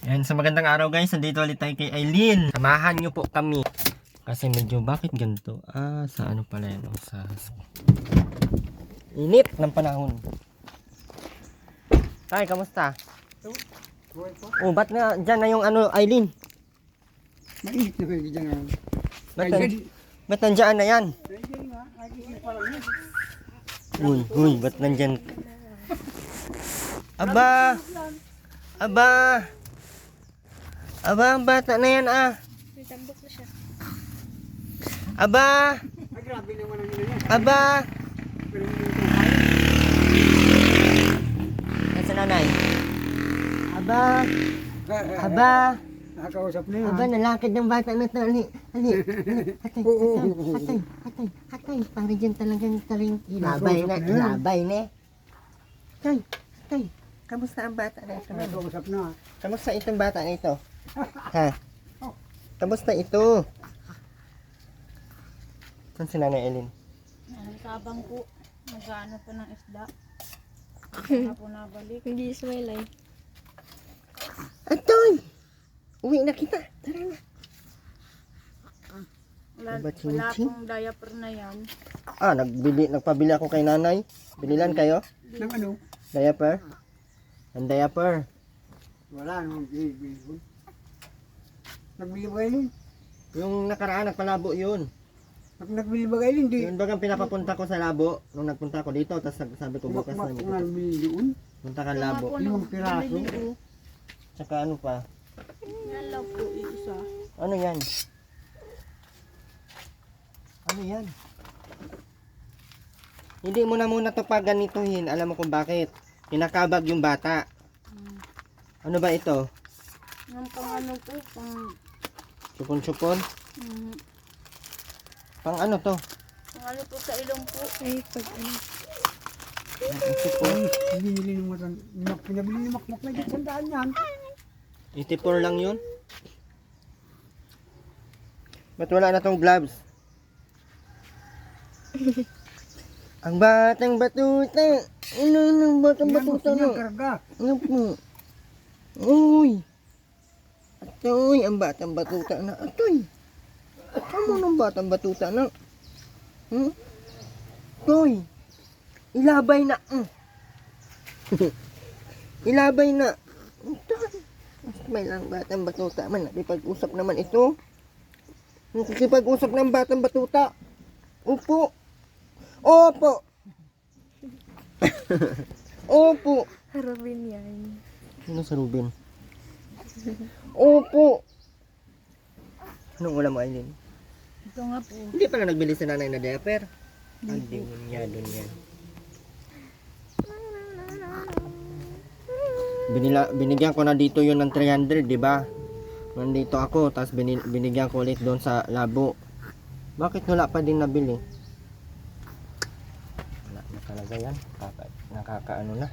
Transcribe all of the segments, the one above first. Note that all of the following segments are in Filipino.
Yan, sa magandang araw guys, nandito ulit tayo kay Aileen. Samahan nyo po kami. Kasi medyo bakit ganito? Sa ano pala yan? Sa init ng panahon. Tay, kamusta? Oh, ba't nga dyan na yung ano, Aileen? Mainit na kayo dyan ngayon. Ba't nandyan na yan? Uy, ba't nandyan? Aba! Aba, ang bata na yan Tambok na siya. Aba! Ay, grabe naman ang ina niya. Aba! Pero hindi ito kaya. Nasa nanay? Aba! Aba! Nakakausap na yan. Aba, nalakad ng bata na to. Ali. Hatay. Para dyan talagang ilabay na. Tay. Kamusta ang bata na ito? Nakakausap na. Kamusta itong bata na ito? Ha? Kamusta ito? Saan si Nanay Ellen? Sabang po. Nag-ano po ng isda. Hindi po nabalik. Hindi smile ay. Atoy! Uwi na kita. Tara na. Wala Ba, chin-chin? pong diaper na yan. Nagpabili ako kay nanay. Bililan kayo? Nang ano? Diaper? Ang diaper. Wala namang bibigyan. Nagbili ba kayo? Yung nakaraan, nagpalabo yun. Nagbili ba kayo? Hindi. Yun bagang pinapapunta ko sa labo. Nung nagpunta ko dito, tapos sabi ko bukas na. Kung nagbili doon. Punta ka labo. Limang piraso. Tsaka ano pa? Yan lang po isa. Ano yan? Ano yan? Hindi mo na muna to paganituhin. Alam mo kung bakit. Pinakabag yung bata. Ano ba ito? Yan pang ano po. Supon-supon? Mm, Pang ano to? pang ano po sa ilong po. Ay, pag ano. Supon. Ay, binili ng mga pinabili ng makmak na dyan. Sandaan yan. 84 lang yun? Ba't wala na tong gloves? Ang batang batuta. Ano batang batuta Yan, no? karga. Ano po? Uy! Atoy, ang batang batuta na. Atoy! Kamu ng batang batuta na. Toy! Ilabay na. Ilabay na. Atoy! May lang batang batuta man. Nakipag-usap naman ito. Nakikipag-usap ng batang batuta. Opo. Opo. Opo. Harapin yan. Sino sa Ruben? Opo. Anong ulam mo, Aileen? Ito nga po. Hindi pala nagbili sa nanay na diaper. Hindi doon yan. Binigyan ko na dito yun ng 300, di ba? Nandito ako, tapos binigyan ko ulit doon sa labo. Bakit wala pa din nabili? Wala na talaga yan. Nakakaano na.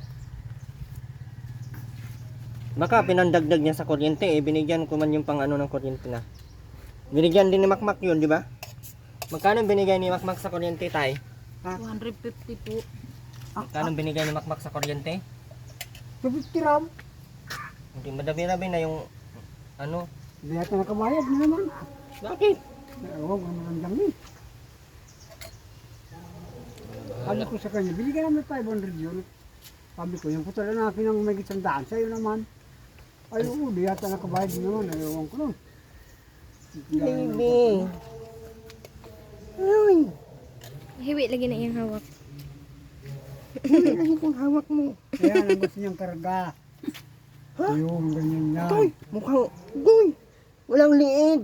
Baka pinandagdag niya sa kuryente binigyan ko man yung pang ano ng kuryente na. Binigyan din ni Makmak yun, di ba? Magkano binigay ni Makmak sa kuryente, tay? 250 po. Magkano binigay ni Makmak sa kuryente? 250 ram. Hindi madami-dami na yung ano. Hindi yata nakabayad na naman. Bakit? Ewan ko naman lang eh. Sabi ko sa kanya, bili ka naman 500 yun. Sabi ko, yung putala na akin ang may gitsandaan sa'yo naman. Ay, oo, di yata nakabayad naman. Ewan ko lang. Baby. Ay, Hiwi lagi na iyang hawak. hindi na yung hawak mo. Kaya ang gusto niyang karga. Ha? Yung ganyan yan. Toy, mukhang, Toy, walang liig.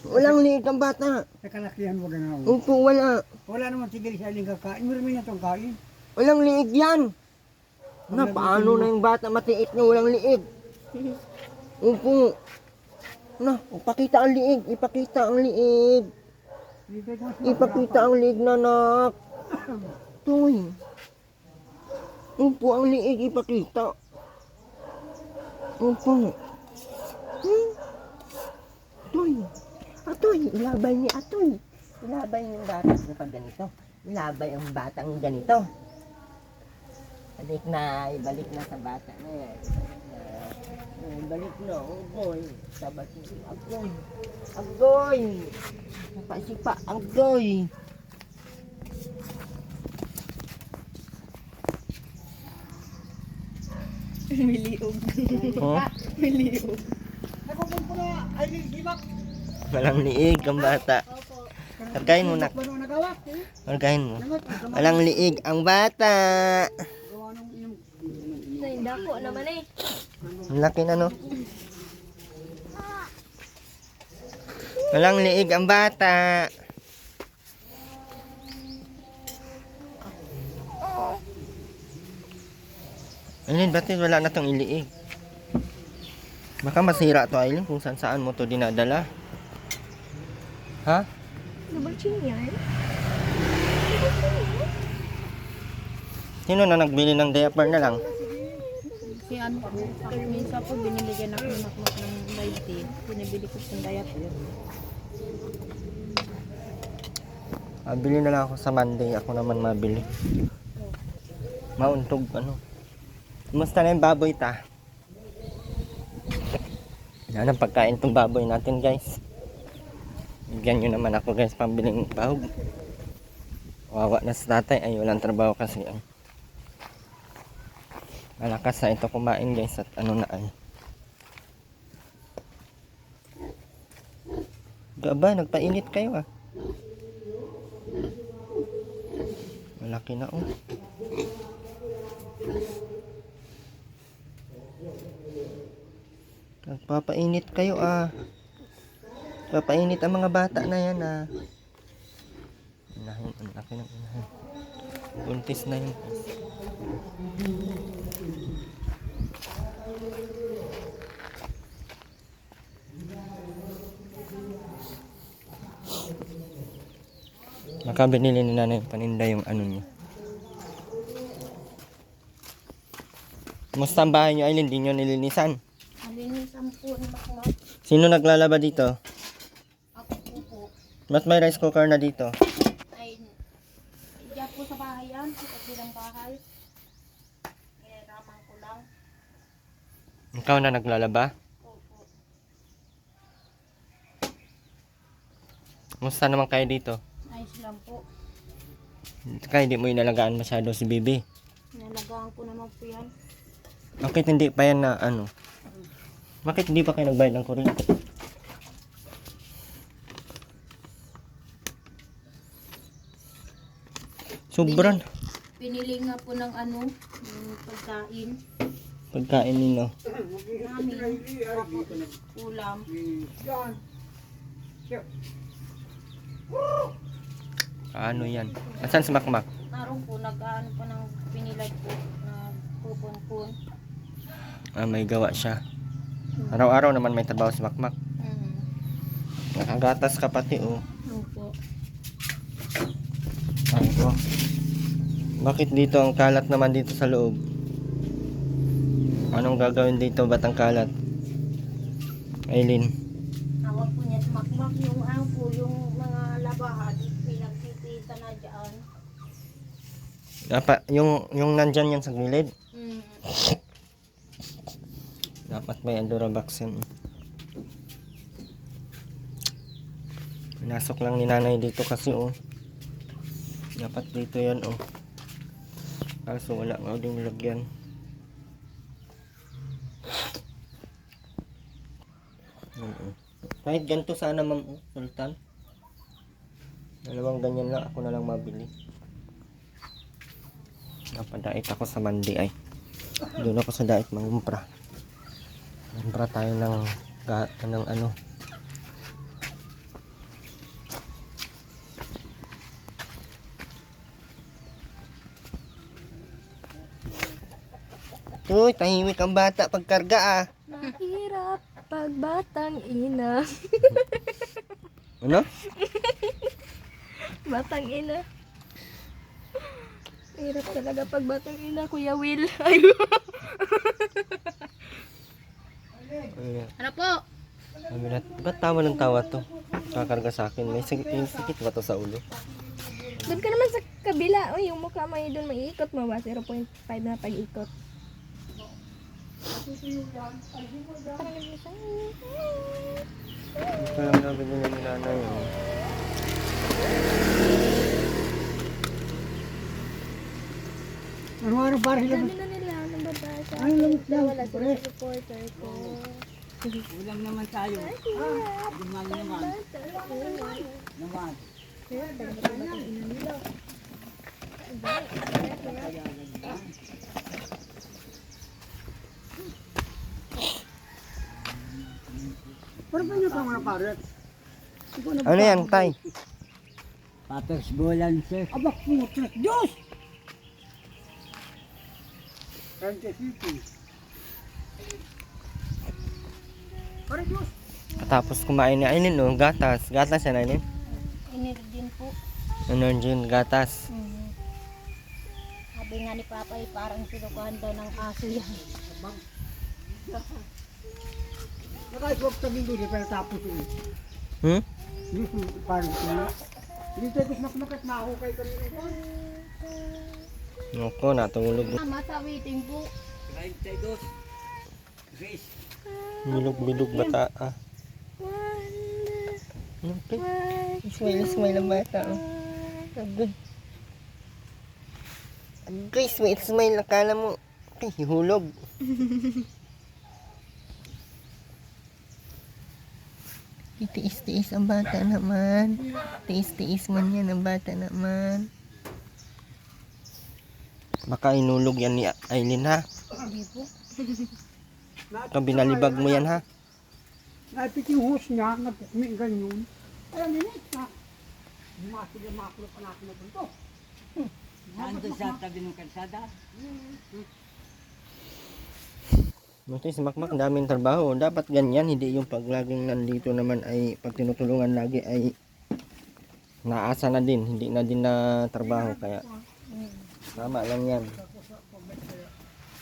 Walang liig ang bata. Sa kalakihan mo ganaw. Opo, wala. Wala naman sigil siya aling kakain. Marami na itong kain. Walang liig yan. Na, paano na yung bata matiit na walang liig? Opo. Na, ipakita ang liig. Ipakita ang liig. Ipakita ang liig, nanak. Toy. Opo, ang liig ipakita. Opo. Toy. Atoy, ilabay ni Atoy. Ilabay yung bata kapag ganito. Ilabay ang batang ganito. Balik na, ibalik na sa bata na yan. balik na, Agoy. Sabat mo, Agoy. Agoy! Sipa, Agoy! Miliog. Oh? Miliog. Nakukuha ko na, ay, limak. Walang liig ang bata. Kargahin mo na. Ano nagawa? Kargahin mo. Walang liig ang bata. Gawa nung iyong Naindako naman eh. Ang laki na, no? Walang liig ang bata. Aileen, ba't wala na tong iliig? Baka masira to, Aileen, kung saan mo to dinadala. Ha? Double chin yan. Sino na nagbili ng diaper na lang? Si ano po, minsan po binibigyan ako ng makmak ng 20. Binibili ko sa diaper. Bili na lang ako sa Monday. Ako naman mabili. Mauntog, ano. Kumusta na yung baboy ta? Yan ang pagkain tong baboy natin, guys. Bigyan nyo naman ako, guys, pambiling bahog. Wawa na sa tatay. Ay, walang trabaho kasi. Ay. Malakas na ito kumain, guys. At ano na ay. Gaba, nagpainit kayo ah. Malaki na oh. Nagpapainit kayo ah. Papainit ang mga bata na yan ah. Inahin, ang laki ng inahin. Buntis na yun. Baka binili ni nanay paninda yung ano niya. Kumusta ang bahay niyo, Aileen? Di nyo nilinisan? Alinisan po ng makmak. Sino naglalaba dito? Ako po. Ba't may rice cooker na dito? Ay, diyan po sa bahay yan. Sa kabilang bahay. Raman ko lang. Ikaw na naglalaba? Opo. Kumusta naman kayo dito? Ayos lang po. Kaya di mo inalagaan masyado si Bibi. Nalagaan ko naman po yan. Bakit hindi pa yan na ano? Bakit hindi pa kayo nagbayad ng kuryente? Sobran. Pinili nga po ng ano, yung pagkain Pagkain nino. namin. Tapos ulam. yan. Ano yan? Asan si Makmak? Naroon po, nag-ano po ng pinilad po. Nagpupun-pun. May gawa siya. Araw-araw naman may trabaho si Makmak. Nakagatas ka pati oh. Opo. Ay, oh. Bakit dito ang kalat naman dito sa loob? Anong gagawin dito? Ba't ang kalat? Aileen. Tawag po niya makmak yung ano po, yung mga labahan. Pinagpipita na dyan. Yung nandyan yan sa gilid. Mm. Dapat may Durabox yan. Pinasok lang ni nanay dito kasi oh. Dapat dito yan oh. Kaso wala nga din nilagyan. Kahit ganito sana ma'am oh, Sultan. Dalawang ganyan lang ako na lang mabili. Napadait ako sa Mandi ay. Doon ako sa dait mangumpra. Mangumpra tayo ng ano. Uy, tahimik ang bata pagkarga ah. Mahirap pag batang ina. Ano? Batang ina. Hirap talaga pag batang ina, Kuya Will. Ay, Ano po? Sabi na, ba't tawa ng tawa to? Kakarga sa akin. May sakit ba to sa ulo? doon ka naman sa kabila. Uy, yung mukha mo doon maiikot mo ba? 0.5 na pag-ikot. Ito lang nabili ng nanay. Oh. Ano para sila? Dami na nila, nababasa. Ay, lamit lang. Wala sila sa reporter ko. Ulam naman tayo. Dumami naman. Naman. Para ba niyo pa mga paret? Ano yan, tay? Papex bolan, sir. Abak mo, tres, Diyos! 30 Para Diyos! Tapos kumain ni Aileen, oh, gatas. Gatas yan, Aileen. Inirgin po. Energy, gatas. Sabi nga ni Papa parang sinukuhan daw ng aso yan. Nakaiswag sa linggo, pero tapos yun. Hmm? Parang sila. Hindi tayo nakmakat na ako kay kami ito. Ako, natulog. Mama, sa waiting po. Bilog-bilog bata. Ah. Okay. Smile ang bata. Oh. Agay. Agay, smile. Akala mo, ay, hulog. Tiis-tiis ang bata naman. Tiis-tiis man yan ang bata naman. Baka inulog yan ni Aileen, ha? Hindi po. Ito, binalibag mo yan, ha? Napit yung host niya, nagpukmi ganyan. Ay, minit na. Bumasig ang makulap na ako na ito. Nandun sa tabi ng kalsada. Buti si Makmak, daming trabaho. Dapat ganyan, hindi yung pag laging nandito naman ay pag tinutulungan lagi ay naasa na din, hindi na din na trabaho. Kaya tama lang yan.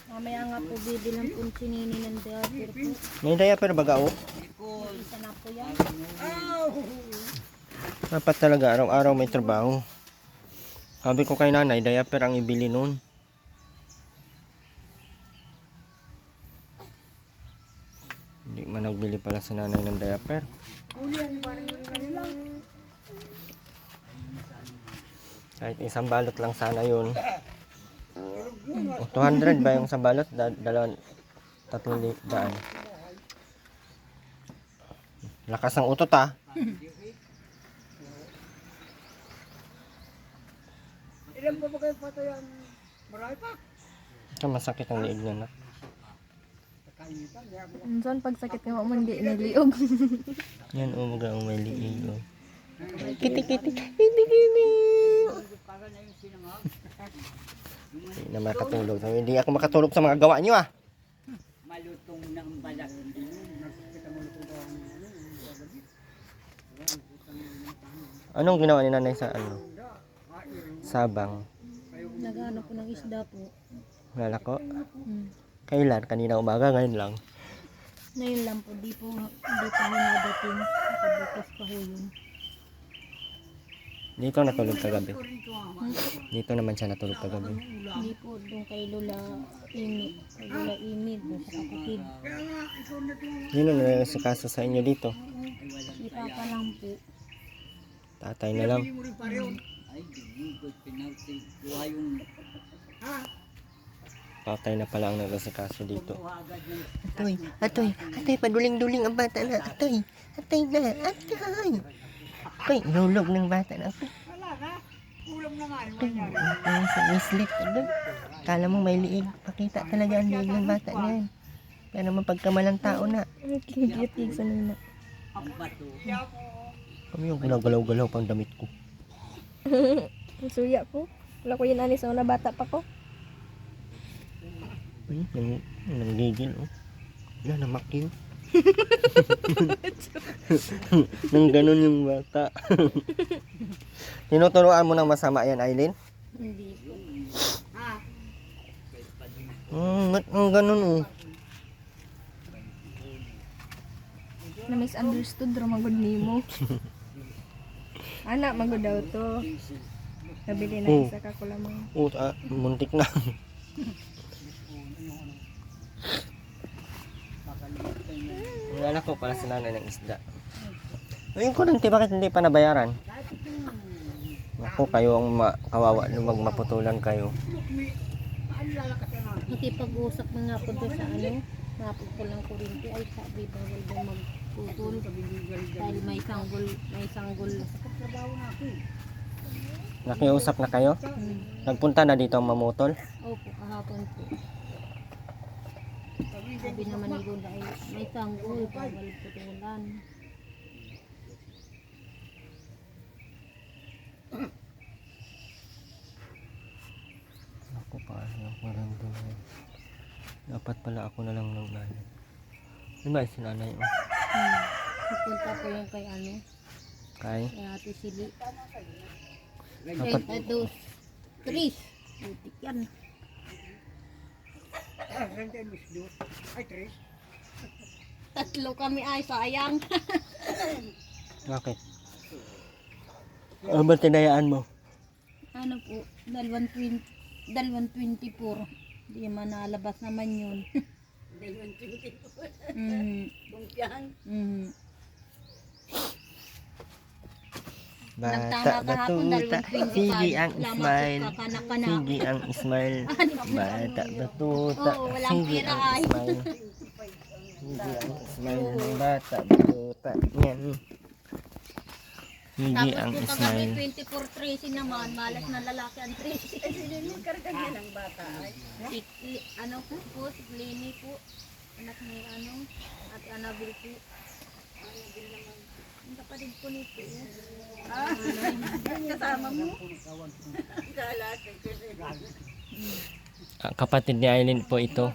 Mamaya nga po bibilang po sinini ng diaper po. May diaper baga, oh. Isa na po yan. Dapat talaga araw-araw may trabaho. Sabi ko kay nanay, diaper ang ibili noon. Hindi man nagbili pala si nanay ng diaper. Kahit isang balot lang sana yun. 200 ba yung isang balot? Dalawang, 300. Lakas ng utot, ah. Ilan pa ba kayo patayan? Marami pa. Ito, masakit ang liig na. Minsan pag sakit nga man di niliog. Yan, umaga ang may liig. Oh. Kiti. Hindi na makatulog. Sabi, hindi ako makatulog sa mga gawa niyo, ah. Malutong ng balat. Anong ginawa ni nanay sa ano? Sabang. Nagano po ng isda po. Lalako. Kailan? Kanina umaga, ngayon lang. Ngayon lang po, di po nadating. Pagbukas pa ho yun. Dito natulog kagabi. Dito naman siya natulog kagabi. Hindi po doon kay Lola Imi. Kay Lola Imi, doon sa kapatid. Yun ang nasikaso sa inyo dito. Si Papa lang po. Tatay na lang. Ay, ginugod, pinagtig. Kuha yung Tatay na pala ang nagsikaso dito. agad ng Atoy, paduling-duling ang bata na. Atoy na. Atoy, hulog ng bata na. Wala na. Ulam na nga. Ay, sa sleep. Kala mo may liig. Pakita talaga ang liig ng bata na yan. Kaya naman pagkamalang tao na. Kikitig sa nina. bato. Kami yung ginagalaw-galaw pang damit ko. Ang suya ko. Wala ko yun anis na bata pa ko. Nanggigil, oh. Wala, namakyo. Nang ganun yung bata. Tinuturuan mo ng masama yan, Aileen? Hindi po. Ba't ang ganun, oh? Na misunderstood ramagod nimo. Anak magod daw to. Nabili na Oh. isa ka ko lamang. Muntik na. Yung anak ko pala sa nanay ng isda. Ayun ko lang, bakit hindi pa nabayaran? Ako, kayo ang kawawa nung magmaputulan kayo. Nakipag-usap na nga po doon sa napag ko lang kurinti ay sabi bawal daw magputol dahil may sanggol. Nakiusap na kayo? Nagpunta na dito ang mamutol? Opo, kahapon po. Sabi naman ni Lola ay may sanggol, bawal putulan. Ako pa, parang doon. Dapat pala ako na lang ng nanay. Ano ba si nanay? Napunta po yung kay Kay? kay Ate Sili. Dapat, Kay dos, Tris. Butik yan. Ay, Tris. Tatlo kami ay sayang. bakit? Ano ba tinayaan mo? Ano po, 124. Hindi man nalabas naman yun. 124? Bumpiyan? Bata, batuta, sige ang smile. Sige ang smile. Bata, batuta, Oo, walang sige pira ang ay. smile. Sige ang smile ng bata, batuta. Yan. Sige Tapos ang po kagabi smile. 24-13 naman, malas na lalaki ang 13. Karga niya ng bata ay. Ano po, si Lenny po. Anak ni at Annabelle po. Annabelle naman. Ang kapatid po nito. Kasama mo? Kapatid ni Aileen po ito.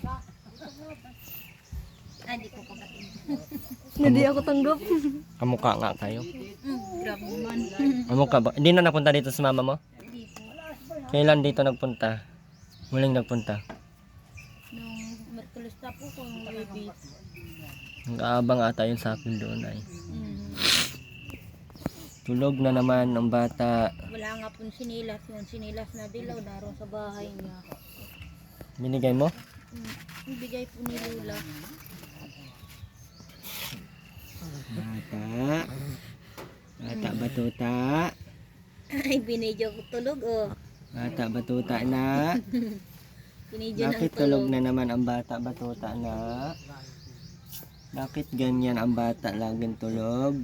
Ay, di ko kapatid. Hindi ako tanggap. Kamukha nga kayo. Grabe naman. Kamukha ba? Hindi na napunta dito sa mama mo? Hindi po. Kailan dito nagpunta? Muling nagpunta. Nung Merkulista po kung baby. Nag-aabang ata yun sa akin doon ay. Tulog na naman ang bata. Wala nga pong sinilas. Yung sinilas na dilaw naroon sa bahay niya. Binigay mo? Ibigay po ni Lola. Bata. Bata batuta. Ay, binidyo ko tulog oh. Bata batuta na. Binidyo ng Bakit tulog na naman ang bata batuta na? Bakit ganyan ang bata laging tulog?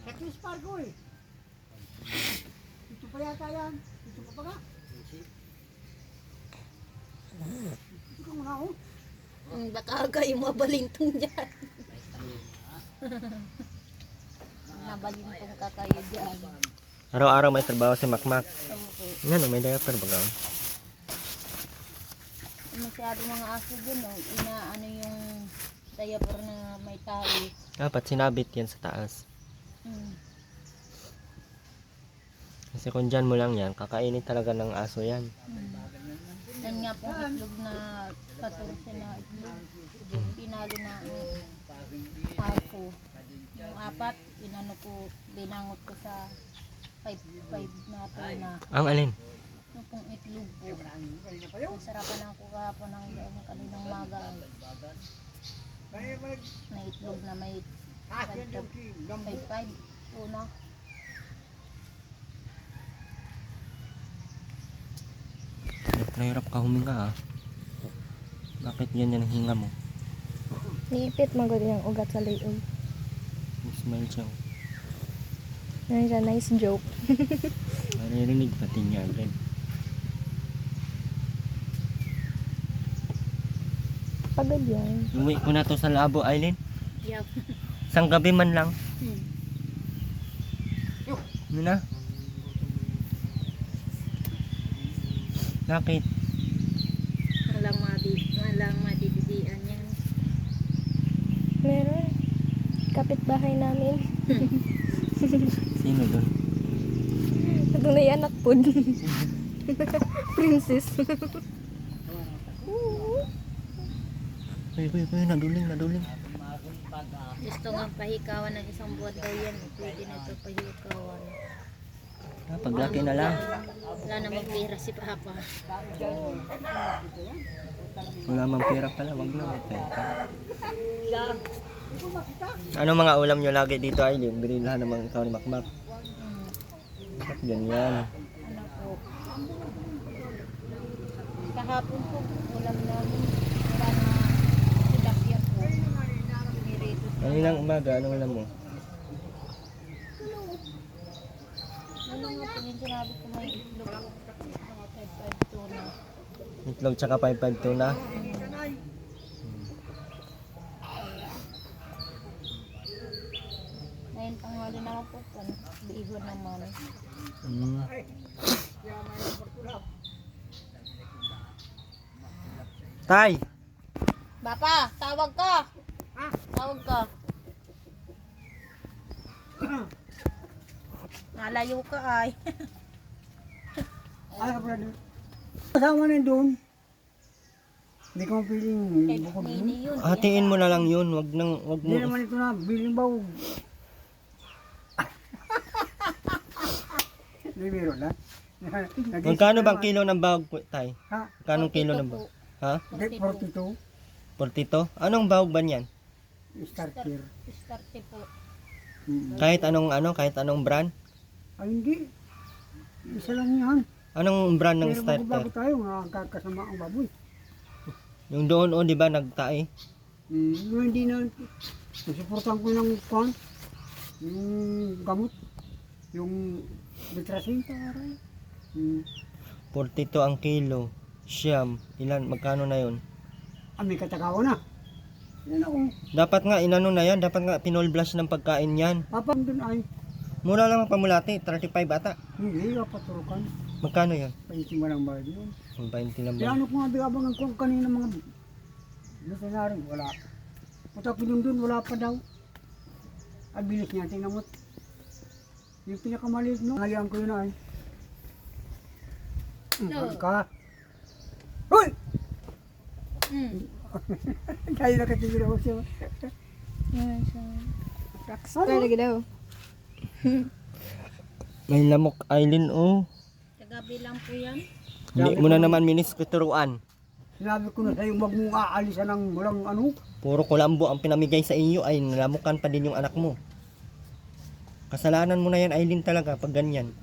Sa Chris Pargo eh. Ito pa yata yan. Ito pa ba? Ito ka muna ako. Baka kayo mabalintong dyan. Nabalintong ka kayo dyan. Araw-araw may trabaho si Makmak. Opo. Ano, may diaper ba gawin? Masyado mga aso dyan oh. Inaano yung diaper na may tali. Dapat sinabit yan sa taas. Kasi kung dyan mo lang yan, kakainin talaga ng aso yan. Yan nga po itlog na 14 na itlog. Pinalo na aso. Yung 4, inano ko, binangot ko sa 5 na na. Ang alin? Yung pong itlog po. Masarapan ako kahapon ng kaninang maga. Na itlog na may 5 una. Nahirap ka huminga ah. Bakit ganyan ang hinga mo? Niipit magod yung ugat sa liog. Smile siya. Yan siya, nice joke. Maririnig pati niya agad. Pagod yan. Uwi ko na to sa labo, Aileen. Yup. Isang gabi man lang. Ano na? Bakit? Walang madididian yan. Meron. Kapitbahay namin. Sino doon? Ito na yung anak po. Princess. Uy, naduling. Gusto nga pahikawan ng isang buwan daw yan. Pwede na ito pahikaw. paglaki na lang. Wala namang pera si Papa. Wala mang pera pala, wag na may pera. Ano mga ulam nyo lagi dito ay libre lahat naman ikaw ni Makmak. Bakit ganyan? Ano po? Kahapon po, ulam namin. Wala na tilapia po. Nirito. Kaninang umaga, anong ulam mo? Ano nga po yung sinabi ko may itlog. Mga 5-5 tuna. Itlog tsaka 5-5 tuna. Ngayon panghali na ako po. Bihon naman. Mm. Tay! Papa, tawag ka! Tawag ka. Nalayo ka ay. Ay, brother. Kasama na doon. Hindi ko mapiling bukod doon. Nini yun. Hatiin mo na lang yun, wag mo. Hindi naman ito na, biling baw. Hindi biro na. Magkano bang kilo ng bahog po, Tay? Ha? Magkano kilo ng bahog? Ha? Hindi, 42. 42? Anong bahog ba niyan? Starter. Starte po. Kahit anong brand? Ay, hindi. Isa lang yan. Anong brand ng Pero starter? bago tayo, nakakasama ang baboy. Yung doon di ba nagtae? Yung hindi na, nasuportan ko ng kwan, yung gamot, yung bitrasin. 42 ang kilo. Siyam. Ilan? Magkano na yun? May katakawa na. Yan ako. Dapat nga inano na yan. Dapat nga pinolblash ng pagkain yan. Papang dun ay, Mura lang ang pamulati. 35 ata. hindi, kapaturukan. Magkano yun? Painting mo lang ba yun? 20 lang Kaya ba? ano ko nga bigabang ang kung kanina mga veterinary, wala. Putak ko dun, wala pa daw. Ay, bilis niya, tingnan mo. Yung pinakamaliit, no? Ngalian ko yun ay. Ka. Hoy! Kaya nakatigil ako siya. Rockstar lagi daw. May lamok Aileen oh. Kagabi lang po yan. Hindi mo na naman miniskuturuan. Sinabi ko na sa'yo, wag mong aalisan ng walang ano. Puro kulambo ang pinamigay sa iyo ay nalamukan pa din yung anak mo. Kasalanan mo na yan Aileen talaga pag ganyan.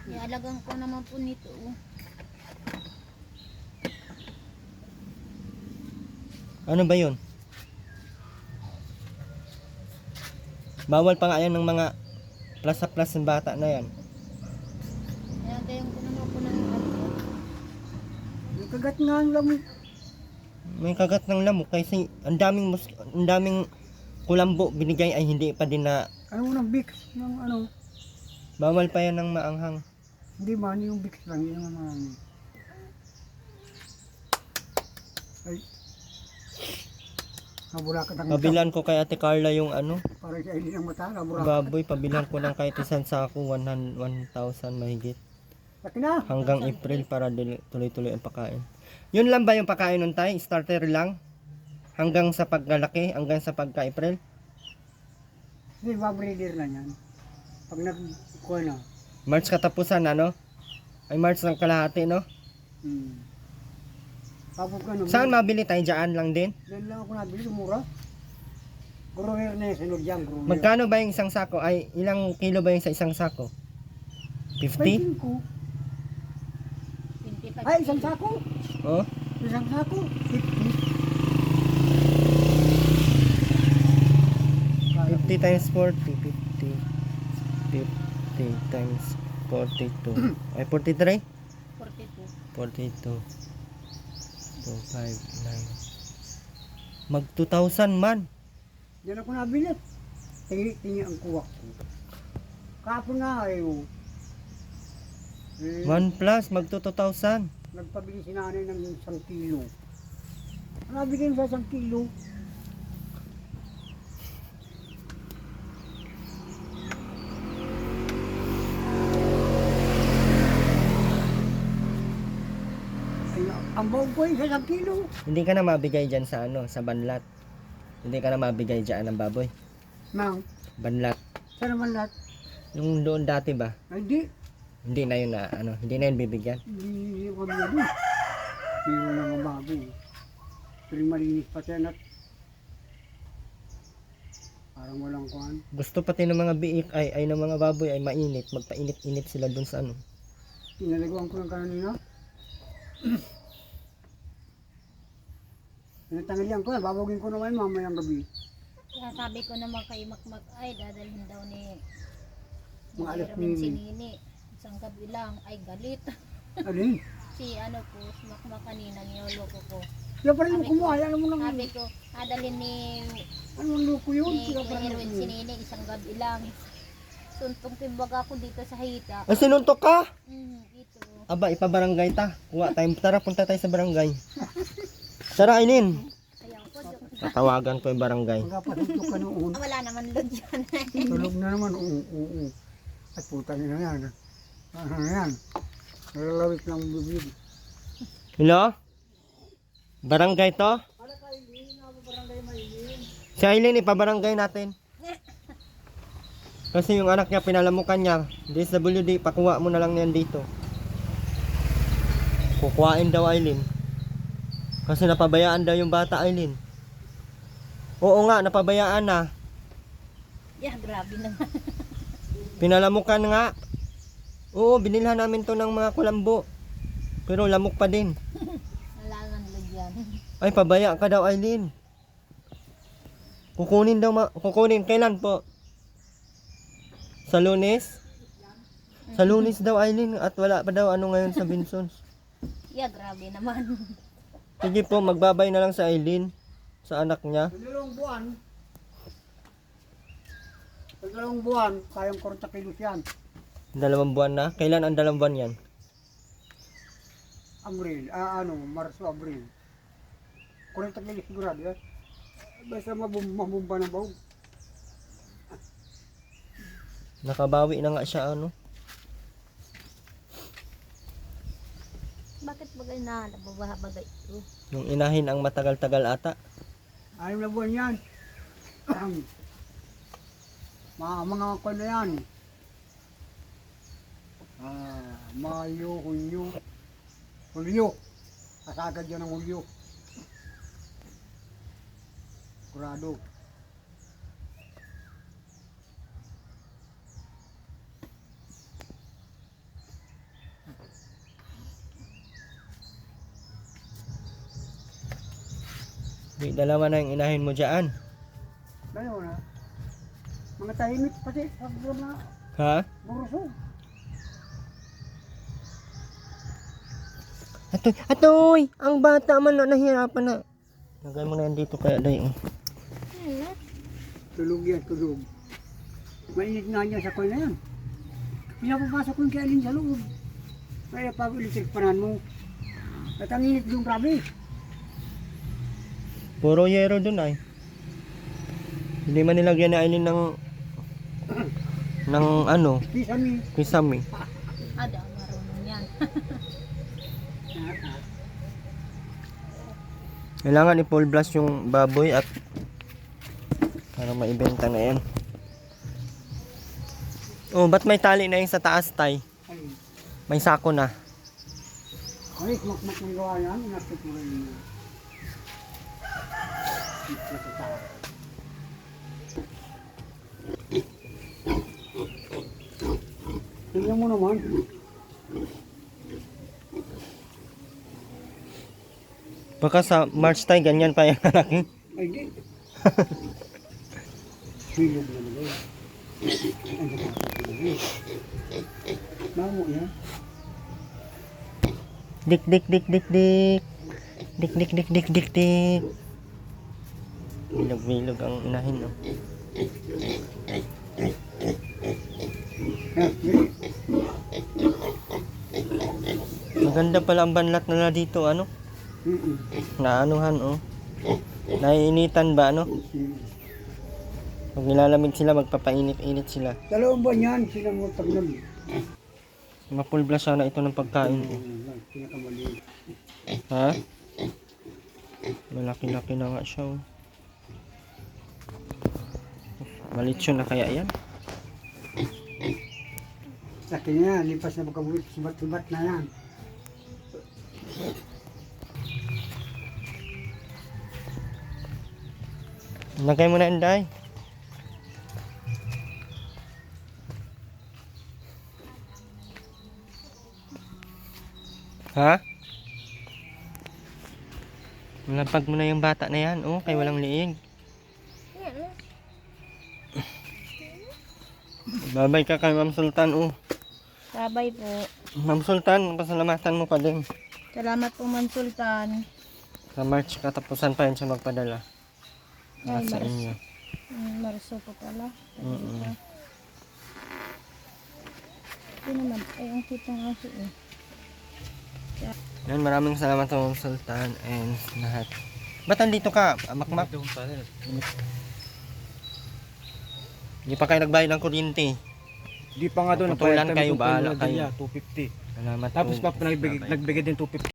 Ialagang ko naman po nito. Oh. Ano ba yun? Bawal pa nga yan ng mga plus ng bata na yan. Ialagayan ko naman po ng ano. Yung kagat nga ang lamok. May kagat ng lamok kasi ang daming kulambo binigay ay hindi pa din na Ano mo ng Vicks? Ng ano? bawal pa yan ng maanghang. Hindi man, yung Vicks lang. Hindi naman marami. Ay. Nabula ka ng Pabilan ko kay Ate Carla yung ano, para sa ilin ng mata. Nabula ka. baboy, pabilan ko ng kahit isang sako 1,000 mahigit. Laki na. Hanggang April para tuloy-tuloy ang pagkain. Yun lang ba yung pagkain nun tay? Starter lang? Hanggang sa paglalaki? Hanggang sa pagka-April? Hindi, babreeder na yan. Pag nagkuha na. March katapusan ano? Ay March ng kalahati no? Tapos ano, Saan mabili tayo dyan lang din? doon lang ako nabili, mura. Grower na yun, sunod yan, grower. Magkano ba yung isang sako? Ay ilang kilo ba yung sa isang sako? 50? Pwede ko. 25. Ay, isang sako. Oh? Isang sako. 50. 50 times 40, 50 times 42. Ay 43? 42. 42. 2, 5, 9. Mag 2,000 man. Diyan ako nabili. Tingi ang kuwak ko. Kapon nga ayaw. 1 plus, mag 2,000. Nagpabili si nanay ng 1 kilo. Nabigyan sa 1 kilo. Ay, ang bawang ko ay sa 1 kilo. Hindi ka na mabigay dyan sa ano, sa banlat. Hindi ka na mabigay dyan ng baboy. Nang, Banlat. saan naman lahat? Yung doon dati ba? Ay, di. Hindi na yun na, ano, hindi na yun bibigyan. Hindi ko kami na doon. Pero na nga bago. Pero malinis pa siya at parang walang kuhan. Gusto pati ng mga biik ay ng mga baboy ay mainit. Magpainit-init sila doon sa ano. Tinalagawan ko ng kanina. Tinatangalian ko, babawagin ko naman mamayang gabi. Kaya sabi ko naman kay Makmak ay dadalhin daw ni Mga alas Erwin si ni- Nini. Isang gabi lang ay galit. Alin? Si ano po, si Makmak kanina niloloko ko. Kaya pa rin mo kumuha, alam mo lang. Sabi ko, dadalhin ni Anong luko yun? ni Kaya pa rin Erwin si Nini isang gabi lang. Suntong timbaga ako dito sa hita. Ay, sinuntok ka? Ito. Aba, ipabarangay ta. Kuha tayo. Tara, punta tayo sa barangay. Tara, Aileen. Kaya ko, Tatawagan ko yung barangay. Pagkapasuntok ka noon. wala naman load yan. Tulog na naman. Oo. At puta na yan. Ano yan? Nalalawit ng bibig. Hello? Barangay to? Si Aileen, ipabarangay natin. Kasi yung anak niya, pinalamukan niya. DSWD, pakuha mo na lang yan dito. Kukuhain daw, Aileen. Kasi napabayaan daw yung bata, Aileen. Oo nga, napabayaan na. Yeah, grabe naman. Pinalamukan nga. Oo, binilhan namin to ng mga kulambo. Pero lamok pa din. Wala naman load yan. Ay, pabaya ka daw, Aileen. Kukunin daw, kukunin. Kailan po? Sa Lunes? Sa Lunes daw, Aileen. At wala pa daw ano ngayon sa Vinsons. Yeah, grabe naman. Sige po, magbabay na lang sa Aileen. Sa anak niya. Sa dalawang buwan, kayang 40 kilos yan. 2 buwan na. Kailan ang 2 buwan yan? Marso, Abril. 40 kilos sigurado yan. Basta mabumba ng baog. Nakabawi na nga siya, ano. Bakit bagay na nababaha bagay ito? Yung inahin ang matagal-tagal ata. 6 na buwan yan. mga kwan na yan. Mayo, Hulyo. Kasagad yan ng Hulyo. Kurado. Di, dalawa na yung inahin mo dyan. Dalawa na. Mga tahimik pati. Pag na Ha? burusog. Atoy! Ang bata man na nahirapan na. Lagay mo na yan dito kaya day. Tulog yan, tulog. Mainit nga niya sa kwan na yan. Pinapapasok ko yung kailin sa loob. Kaya pag electric panan mo. At ang init yung grabe. Puro yero dun ay. Hindi man nilagyan na Aileen ng ano, Pisami. kisame. Ada, marunong yan. Kailangan i-full blast yung baboy at para maibenta na yan. Oh, ba't may tali na yung sa taas, tay? Ay, May sako na. ay, makmak ng gawa yan. Inapit mo rin yun. Tingnan mo naman. Baka sa March tay, ganyan pa yung anak. Ay, di. Silog na naman. Mamo yan. Dik dik dik dik dik. Dik dik dik dik dik dik. Bilog-bilog ang inahin, no? Maganda pala ang banlat nila dito, ano? Naanuhan, oh. Naiinitan ba, ano? Pag nilalamig sila, magpapainit-init sila. Dalawang buwan yan, sila mo tagnam. Mapulbla sana ito ng pagkain, eh. Pinakamaliit. Ha? Malaki-laki na nga siya, oh. Malitsyo na kaya yan? Laki na yan, lipas na magkabulit, sibat-sibat na yan. Lagay mo na, Inday. Ha? Malapag mo na yung bata na yan, oh, kay walang liig. Yan na. Babay ka kay Ma'am Sultan, oh. Sabay po. Ma'am Sultan, pasalamatan mo pa din. Salamat po, Ma'am Sultan. Sa March katapusan pa yun siya magpadala. Ay, Sa inyo. Marso po pala. Mm-mm. Ito naman, ay ang kitang aso eh. Yan, maraming salamat sa Ma'am Sultan and lahat. Ba't andito ka, Makmak? Hindi pa kayo nagbayad ng kuryente. Di pa nga doon. Putulan kayo, bahala kayo. 250. Salamat Tapos po. nagbigay din 250.